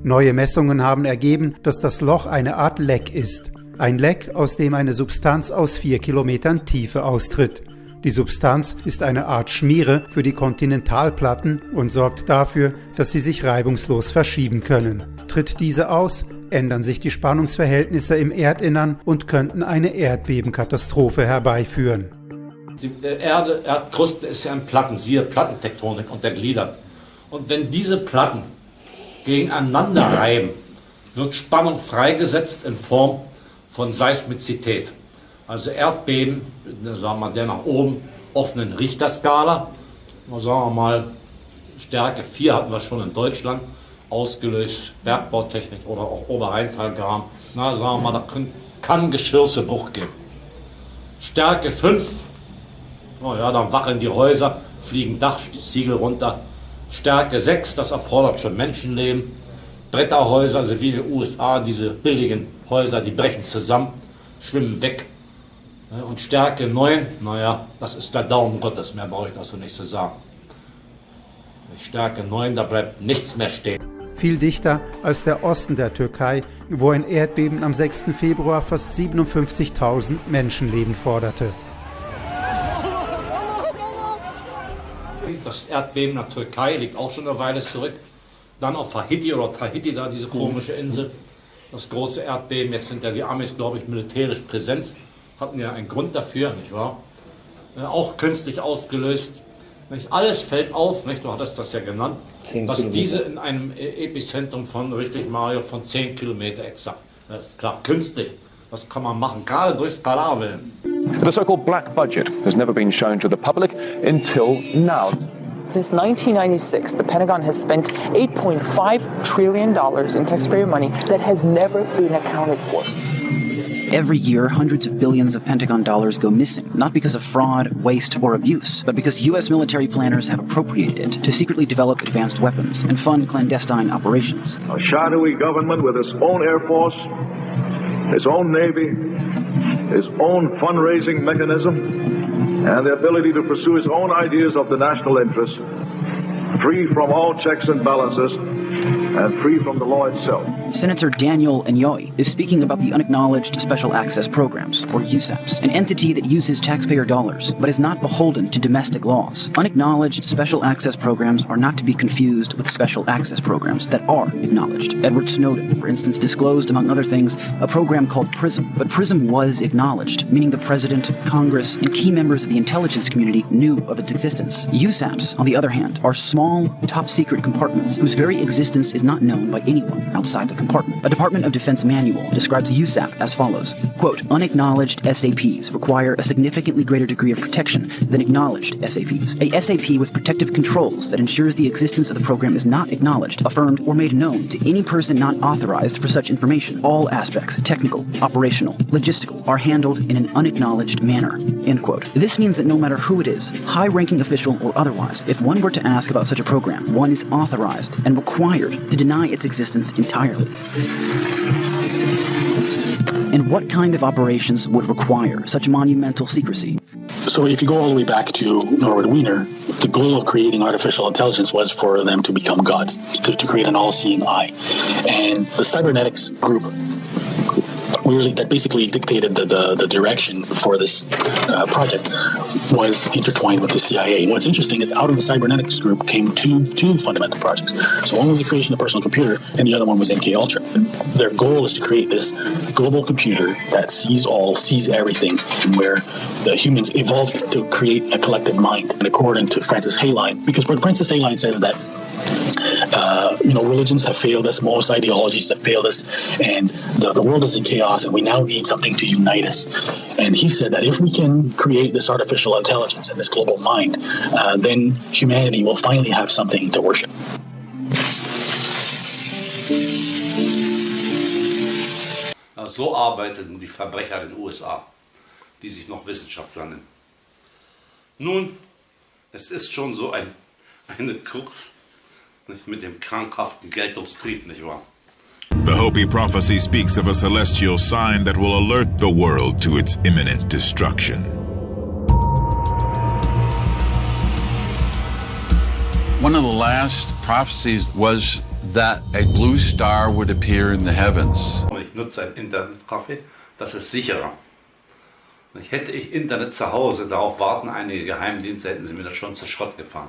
Neue Messungen haben ergeben, dass das Loch eine Art Leck ist. Ein Leck, aus dem eine Substanz aus 4 Kilometern Tiefe austritt. Die Substanz ist eine Art Schmiere für die Kontinentalplatten und sorgt dafür, dass sie sich reibungslos verschieben können. Tritt diese aus, ändern sich die Spannungsverhältnisse im Erdinnern und könnten eine Erdbebenkatastrophe herbeiführen. Die Erdkruste ist ja in Platten, siehe Plattentektonik untergliedert. Und wenn diese Platten gegeneinander reiben, wird Spannung freigesetzt in Form von Seismizität. Also Erdbeben, sagen wir mal, der nach oben offenen Richterskala, sagen wir mal Stärke 4 hatten wir schon in Deutschland, ausgelöst, Bergbautechnik oder auch Oberrheintalgraben. Na, sagen wir mal, da kann Geschirrzerbruch geben. Stärke 5, naja, dann wackeln die Häuser, fliegen Dachziegel runter. Stärke 6, das erfordert schon Menschenleben. Bretterhäuser, also wie in den USA, diese billigen Häuser, die brechen zusammen, schwimmen weg. Und Stärke 9, naja, das ist der Daumen Gottes, mehr brauche ich dazu nicht zu sagen. Stärke 9, da bleibt nichts mehr stehen. Viel dichter als der Osten der Türkei, wo ein Erdbeben am 6. Februar fast 57.000 Menschenleben forderte. Das Erdbeben in der Türkei liegt auch schon eine Weile zurück. Dann auf Haiti oder Tahiti, da diese komische Insel. Das große Erdbeben, jetzt sind ja die Amis, glaube ich, militärisch Präsenz. Hatten ja einen Grund dafür, nicht wahr? Auch künstlich ausgelöst. Nicht? Alles fällt auf, nicht? Du hattest das ja genannt, dass diese in einem Epizentrum von, richtig Mario, von 10 Kilometer exakt. Das ist klar, künstlich. Das kann man machen, gerade durch Skalarwellen. The so-called black budget has never been shown to the public until now. Since 1996, the Pentagon has spent $8.5 trillion in taxpayer money that has never been accounted for. Every year, hundreds of billions of Pentagon dollars go missing, not because of fraud, waste, or abuse, but because U.S. military planners have appropriated it to secretly develop advanced weapons and fund clandestine operations. A shadowy government with its own Air Force, its own Navy, its own fundraising mechanism, and the ability to pursue its own ideas of the national interest, free from all checks and balances, and free from the law itself. Senator Daniel Inouye is speaking about the Unacknowledged Special Access Programs, or USAPs, an entity that uses taxpayer dollars but is not beholden to domestic laws. Unacknowledged Special Access Programs are not to be confused with special access programs that are acknowledged. Edward Snowden, for instance, disclosed, among other things, a program called PRISM. But PRISM was acknowledged, meaning the President, Congress, and key members of the intelligence community knew of its existence. USAPs, on the other hand, are small, top-secret compartments whose very existence is not known by anyone outside the compartment. A Department of Defense manual describes a USAP as follows, quote, unacknowledged SAPs require a significantly greater degree of protection than acknowledged SAPs. A SAP with protective controls that ensures the existence of the program is not acknowledged, affirmed, or made known to any person not authorized for such information. All aspects, technical, operational, logistical, are handled in an unacknowledged manner, end quote. This means that no matter who it is, high-ranking official or otherwise, if one were to ask about such a program, one is authorized and required to deny its existence entirely. And what kind of operations would require such monumental secrecy? So if you go all the way back to Norbert Wiener, the goal of creating artificial intelligence was for them to become gods, to create an all-seeing eye. And the cybernetics group really that basically dictated the direction for this project was intertwined with the CIA. And what's interesting is out of the cybernetics group came two fundamental projects. So one was the creation of a personal computer, and the other one was MKUltra. Their goal is to create this global computer that sees all, sees everything, and where the humans evolved to create a collective mind. And according to Francis Hayline, because Francis Hayline says that religions have failed us, most ideologies have failed us, and the world is in chaos, and we now need something to unite us. And he said that if we can create this artificial intelligence and this global mind, then humanity will finally have something to worship. So arbeiteten die Verbrecher in den USA, die sich noch Wissenschaftler nennen. Nun, es ist schon so eine Krux mit dem krankhaften Geltungstrieb, nicht wahr? The Hopi prophecy speaks of a celestial sign that will alert the world to its imminent destruction. One of the last prophecies was that a blue star would appear in the heavens. Ich nutze ein Internetcafé, das ist sicherer. Hätte ich Internet zu Hause, darauf warten einige Geheimdienste, hätten sie mir das schon zu Schrott gefahren.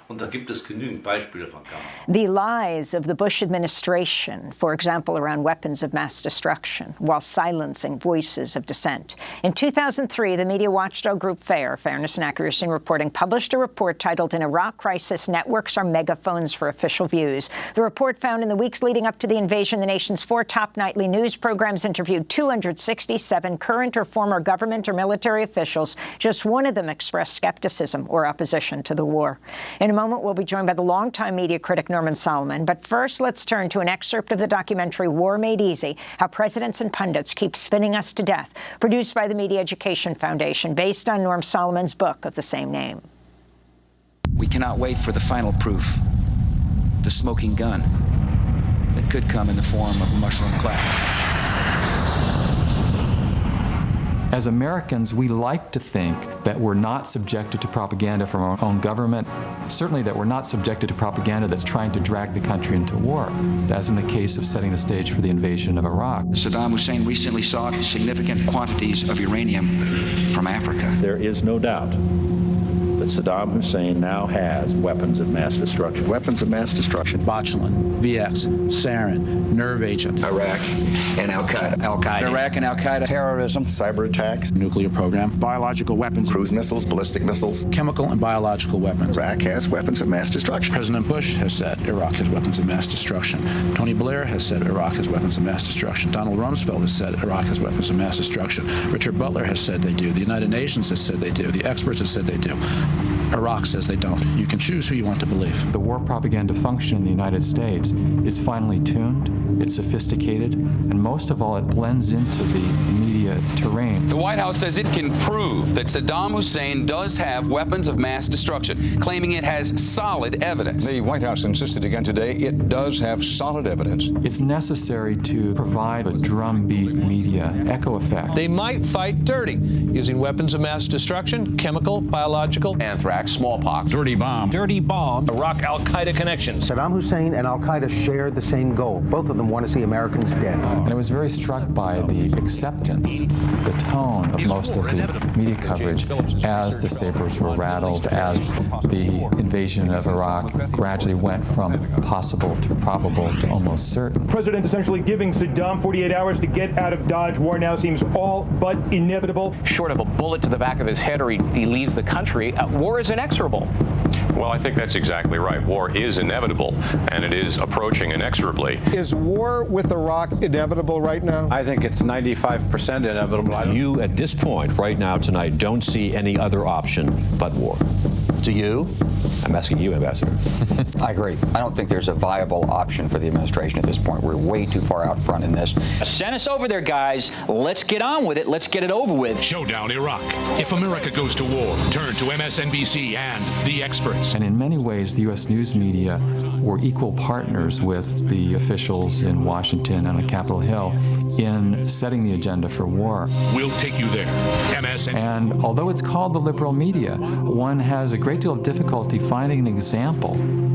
Und da gibt es genügend Beispiele von Kameras. The lies of the Bush administration, for example, around weapons of mass destruction, while silencing voices of dissent. In 2003, the media watchdog group FAIR, Fairness and Accuracy in Reporting, published a report titled "In Iraq Crisis, Networks Are Megaphones for Official Views." The report found in the weeks leading up to the invasion, the nation's 4 top nightly news programs interviewed 267 current or former government or military officials. Just one of them expressed skepticism or opposition to the war. In a moment, we'll be joined by the longtime media critic Norman Solomon. But first, let's turn to an excerpt of the documentary War Made Easy, How Presidents and Pundits Keep Spinning Us to Death, produced by the Media Education Foundation, based on Norm Solomon's book of the same name. We cannot wait for the final proof, the smoking gun, that could come in the form of a mushroom cloud. As Americans, we like to think that we're not subjected to propaganda from our own government, certainly that we're not subjected to propaganda that's trying to drag the country into war, as in the case of setting the stage for the invasion of Iraq. Saddam Hussein recently sought significant quantities of uranium from Africa. There is no doubt that Saddam Hussein now has weapons of mass destruction. Weapons of mass destruction. Botulinum, VX, sarin, nerve agent. Iraq and Al-Qaeda. Al-Qaeda. Iraq and Al-Qaeda. Terrorism. Cyber attacks. Nuclear program. Biological weapons. Cruise missiles, ballistic missiles. Chemical and biological weapons. Iraq has weapons of mass destruction. President Bush has said Iraq has weapons of mass destruction. Tony Blair has said Iraq has weapons of mass destruction. Donald Rumsfeld has said Iraq has weapons of mass destruction. Richard Butler has said they do. The United Nations has said they do. The experts have said they do. Iraq says they don't. You can choose who you want to believe. The war propaganda function in the United States is finely tuned, it's sophisticated, and most of all, it blends into the media terrain. The White House says it can prove that Saddam Hussein does have weapons of mass destruction, claiming it has solid evidence. The White House insisted again today it does have solid evidence. It's necessary to provide a drumbeat media echo effect. They might fight dirty, using weapons of mass destruction, chemical, biological, anthrax, smallpox, dirty bomb, Iraq Al-Qaeda connections. Saddam Hussein and Al-Qaeda shared the same goal. Both of them want to see Americans dead. And I was very struck by the acceptance, the tone of most of the media coverage as the sabers were rattled, as the invasion of Iraq gradually went from possible to probable to almost certain. The president essentially giving Saddam 48 hours to get out of Dodge. War now seems all but inevitable. Short of a bullet to the back of his head or he leaves the country, war is inexorable. Well, I think that's exactly right. War is inevitable, and it is approaching inexorably. Is war with Iraq inevitable right now? I think it's 95% inevitable. You, at this point, right now, tonight, don't see any other option but war. Do you? I'm asking you, Ambassador. I agree. I don't think there's a viable option for the administration at this point. We're way too far out front in this. Send us over there, guys. Let's get on with it. Let's get it over with. Showdown Iraq. If America goes to war, turn to MSNBC and the experts. And in many ways, the U.S. news media were equal partners with the officials in Washington and on Capitol Hill in setting the agenda for war. We'll take you there. And although it's called the liberal media, one has a great deal of difficulty finding an example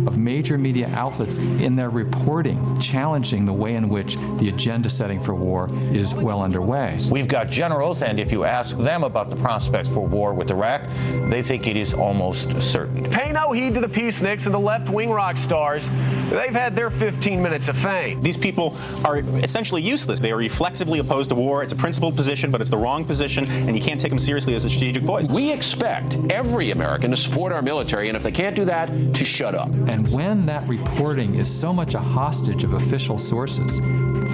of major media outlets in their reporting challenging the way in which the agenda setting for war is well underway. We've got generals, and if you ask them about the prospects for war with Iraq, they think it is almost certain. Pay no heed to the peaceniks and the left-wing rock stars. They've had their 15 minutes of fame. These people are essentially useless. They are reflexively opposed to war. It's a principled position, but it's the wrong position, and you can't take them seriously as a strategic voice. We expect every American to support our military, and if they can't do that, to shut up. And when that reporting is so much a hostage of official sources,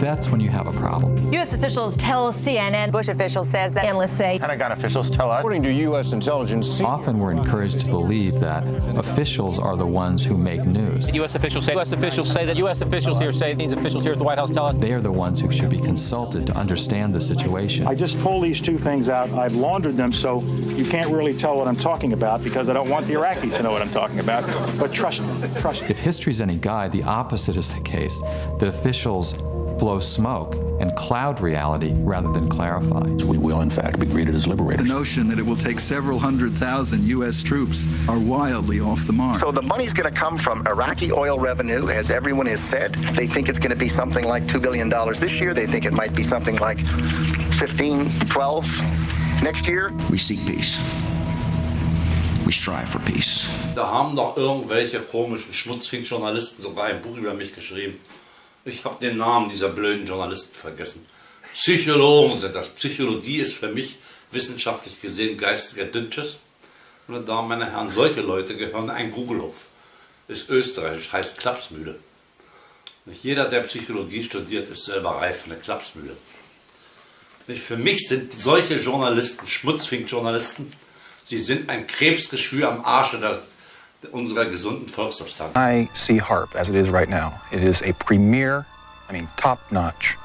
that's when you have a problem. U.S. officials tell CNN. Bush official says that analysts say. Pentagon officials tell us. According to U.S. intelligence. Often we're encouraged to believe that officials are the ones who make news. U.S. officials say that U.S. officials here say these officials here at the White House tell us. They are the ones who should be consulted to understand the situation. I just pulled these two things out. I've laundered them so you can't really tell what I'm talking about because I don't want the Iraqis to know what I'm talking about. But trust me, trust me. If history's any guide, the opposite is the case. The officials blow smoke and cloud reality rather than clarify. We will, in fact, be greeted as liberators. The notion that it will take several 100,000 U.S. troops are wildly off the mark. So the money's going to come from Iraqi oil revenue, as everyone has said. They think it's going to be something like $2 billion this year. They think it might be something like 15, 12 next year. We seek peace. We strive for peace. Da haben doch irgendwelche komischen Schmutzfink-Journalisten sogar ein Buch über mich geschrieben. Ich habe den Namen dieser blöden Journalisten vergessen. Psychologen sind das. Psychologie ist für mich wissenschaftlich gesehen geistiger Dünnschiss. Meine Damen, meine Herren, solche Leute gehören ein Gugelhof. Ist österreichisch, heißt Klapsmühle. Nicht jeder, der Psychologie studiert, ist selber reif für eine Klapsmühle. Nicht für mich sind solche Journalisten, Schmutzfink-Journalisten, sie sind ein Krebsgeschwür am Arsche unserer gesunden Volkssubstanz. I see HAARP as it is right now. It is a premier, top-notch,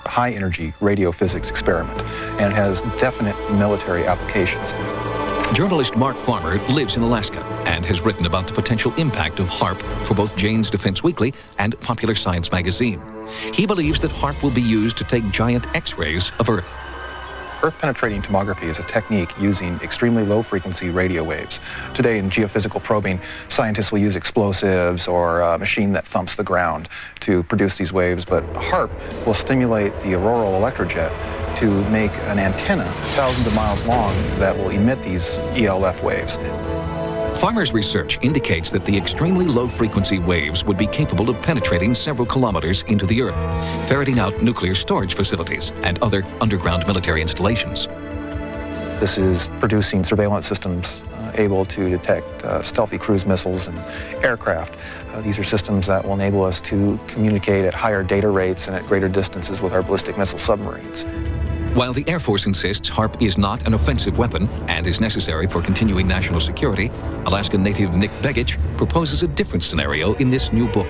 high-energy radio physics experiment, and it has definite military applications. Journalist Mark Farmer lives in Alaska and has written about the potential impact of HAARP for both Jane's Defense Weekly and Popular Science magazine. He believes that HAARP will be used to take giant X-rays of Earth. Earth-penetrating tomography is a technique using extremely low-frequency radio waves. Today in geophysical probing, scientists will use explosives or a machine that thumps the ground to produce these waves, but HAARP will stimulate the auroral electrojet to make an antenna thousands of miles long that will emit these ELF waves. Farmer's research indicates that the extremely low-frequency waves would be capable of penetrating several kilometers into the Earth, ferreting out nuclear storage facilities and other underground military installations. This is producing surveillance systems able to detect stealthy cruise missiles and aircraft. These are systems that will enable us to communicate at higher data rates and at greater distances with our ballistic missile submarines. While the Air Force insists HAARP is not an offensive weapon and is necessary for continuing national security, Alaska native Nick Begich proposes a different scenario in this new book.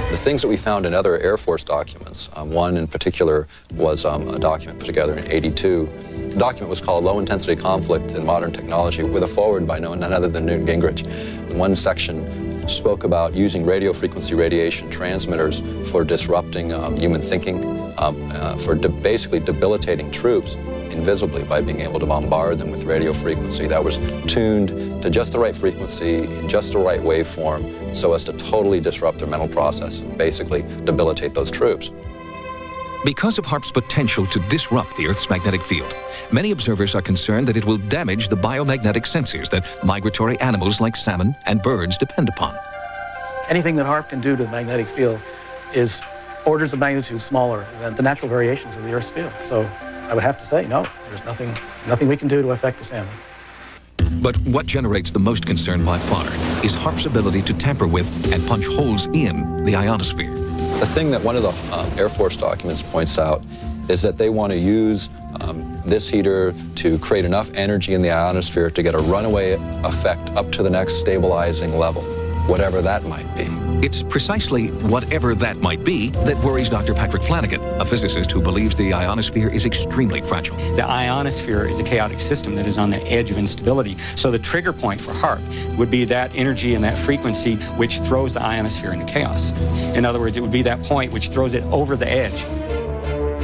The things that we found in other Air Force documents, one in particular was a document put together in '82. The document was called Low Intensity Conflict in Modern Technology, with a foreword by none other than Newt Gingrich. One section spoke about using radio frequency radiation transmitters for disrupting human thinking, for basically debilitating troops invisibly by being able to bombard them with radio frequency that was tuned to just the right frequency, in just the right waveform, so as to totally disrupt their mental process and basically debilitate those troops. Because of HAARP's potential to disrupt the Earth's magnetic field, many observers are concerned that it will damage the biomagnetic sensors that migratory animals like salmon and birds depend upon. Anything that HAARP can do to the magnetic field is orders of magnitude smaller than the natural variations of the Earth's field. So I would have to say, no, there's nothing we can do to affect the salmon. But what generates the most concern by far is HAARP's ability to tamper with and punch holes in the ionosphere. The thing that one of the Air Force documents points out is that they want to use this heater to create enough energy in the ionosphere to get a runaway effect up to the next stabilizing level, whatever that might be. It's precisely whatever that might be that worries Dr. Patrick Flanagan, a physicist who believes the ionosphere is extremely fragile. The ionosphere is a chaotic system that is on the edge of instability. So the trigger point for HAARP would be that energy and that frequency which throws the ionosphere into chaos. In other words, it would be that point which throws it over the edge.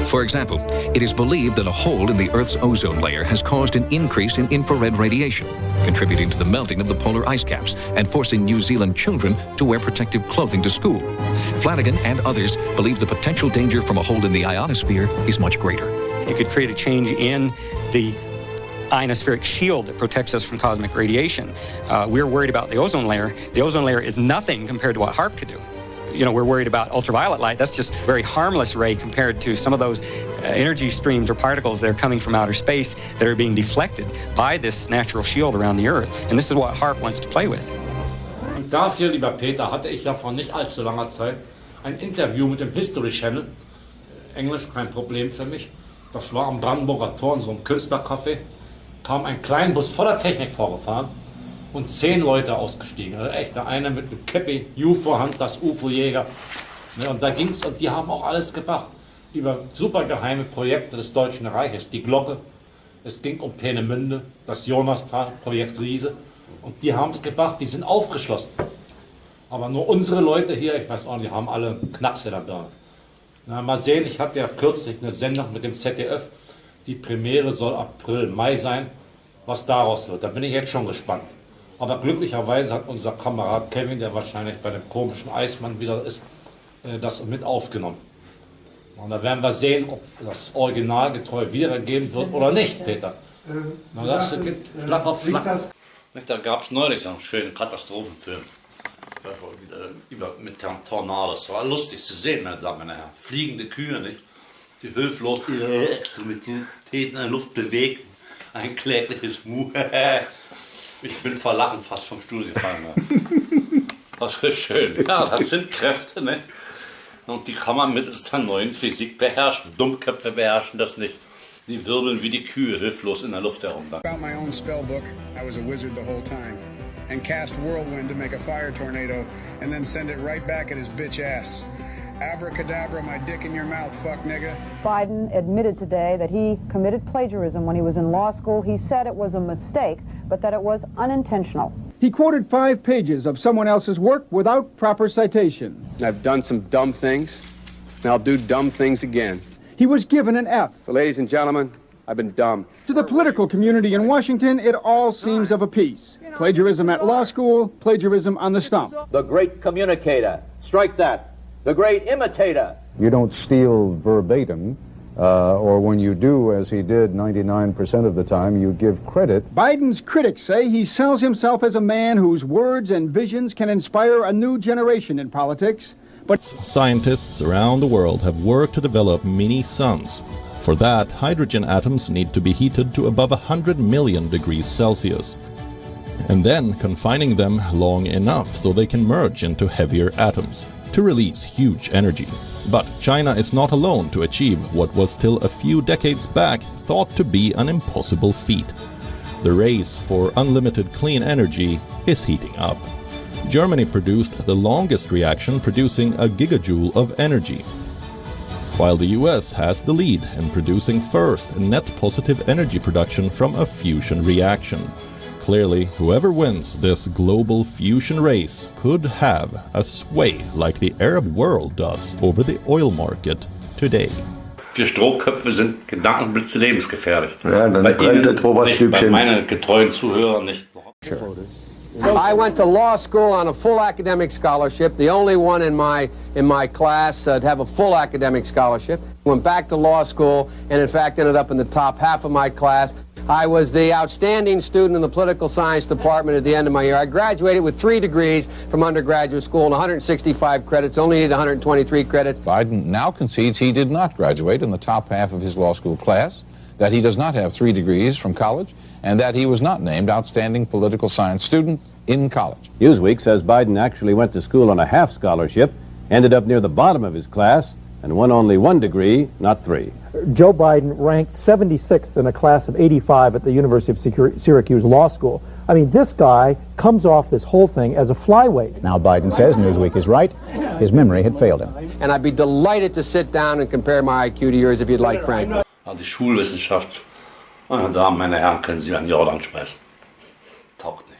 For example, it is believed that a hole in the Earth's ozone layer has caused an increase in infrared radiation, contributing to the melting of the polar ice caps and forcing New Zealand children to wear protective clothing to school. Flanagan and others believe the potential danger from a hole in the ionosphere is much greater. It could create a change in the ionospheric shield that protects us from cosmic radiation. We're worried about the ozone layer. The ozone layer is nothing compared to what HAARP could do. You know, we're worried about ultraviolet light. That's just a very harmless ray compared to some of those energy streams or particles that are coming from outer space that are being deflected by this natural shield around the Earth. And this is what HAARP wants to play with. Und dafür, lieber Peter, hatte ich ja vor nicht allzu langer Zeit ein Interview mit dem History Channel. Englisch kein Problem für mich. Das war am Brandenburger Tor in so einem Künstlercafé. Kam ein Kleinbus voller Technik vorgefahren. Und 10 Leute ausgestiegen. Also echt, der eine mit dem Käppi, UFO-Hand, das UFO-Jäger. Ja, und da ging's, und die haben auch alles gebracht. Über supergeheime Projekte des Deutschen Reiches. Die Glocke, es ging um Peenemünde, das Jonastal, Projekt Riese. Und die haben es gebracht, die sind aufgeschlossen. Aber nur unsere Leute hier, ich weiß auch nicht, die haben alle Knacks in der Birne. Na, mal sehen, ich hatte ja kürzlich eine Sendung mit dem ZDF. Die Premiere soll April, Mai sein. Was daraus wird, da bin ich jetzt schon gespannt. Aber glücklicherweise hat unser Kamerad Kevin, der wahrscheinlich bei dem komischen Eismann wieder ist, das mit aufgenommen. Und da werden wir sehen, ob das originalgetreu wiedergegeben wird oder nicht, Peter. Na, das geht Schlag auf Schlag. Da gab es neulich so einen schönen Katastrophenfilm mit Tornados. Das war lustig zu sehen, meine Damen und Herren. Fliegende Kühe, nicht? Die hilflos mit den Täten in der Luft bewegen. Ein klägliches Mu. Ich bin vor Lachen fast vom Stuhl gefallen. Das ist schön. Ja, das sind Kräfte, ne? Und die kann man mittels der neuen Physik beherrschen. Dummköpfe beherrschen das nicht. Die wirbeln wie die Kühe hilflos in der Luft herum. About my own spell book, I was a wizard the whole time. And cast whirlwind to make a fire tornado and then send it right back at his bitch ass. Abracadabra, my dick in your mouth, fuck nigga. Biden admitted today that he committed plagiarism when he was in law school. He said it was a mistake, but that it was unintentional. He quoted 5 pages of someone else's work without proper citation. I've done some dumb things, and I'll do dumb things again. He was given an F. So, ladies and gentlemen, I've been dumb. To the political community in Washington, it all seems of a piece. Plagiarism at law school, plagiarism on the stump. The great communicator. Strike that. The great imitator. You don't steal verbatim, or when you do, as he did 99% of the time, you give credit. Biden's critics say he sells himself as a man whose words and visions can inspire a new generation in politics. But scientists around the world have worked to develop mini-suns. For that, hydrogen atoms need to be heated to above 100 million degrees Celsius, and then confining them long enough so they can merge into heavier atoms to release huge energy. But China is not alone to achieve what was till a few decades back thought to be an impossible feat. The race for unlimited clean energy is heating up. Germany produced the longest reaction, producing a gigajoule of energy, while the US has the lead in producing first net positive energy production from a fusion reaction. Clearly, whoever wins this global fusion race could have a sway like the Arab world does over the oil market today. Für Strohköpfe sind Gedankenblitze lebensgefährlich. Ja, dann bei Ihnen nicht, bei Stübchen. meinen getreuen Zuhörern nicht. Sure. I went to law school on a full academic scholarship, the only one in my class to have a full academic scholarship. Went back to law school and in fact ended up in the top half of my class. I was the outstanding student in the political science department at the end of my year. I graduated with 3 degrees from undergraduate school and 165 credits, only needed 123 credits. Biden now concedes he did not graduate in the top half of his law school class, that he does not have 3 degrees from college, and that he was not named outstanding political science student in college. Newsweek says Biden actually went to school on a half scholarship, ended up near the bottom of his class, and won only 1 degree, not 3. Joe Biden ranked 76th in a class of 85 at the University of Syracuse Law School. I mean, this guy comes off this whole thing as a flyweight. Now Biden says Newsweek is right. His memory had failed him. And I'd be delighted to sit down and compare my IQ to yours if you'd like, Frank. Die Schulwissenschaft, meine Damen, meine Herren, können Sie an Jordan schmeißen. Taugt nicht.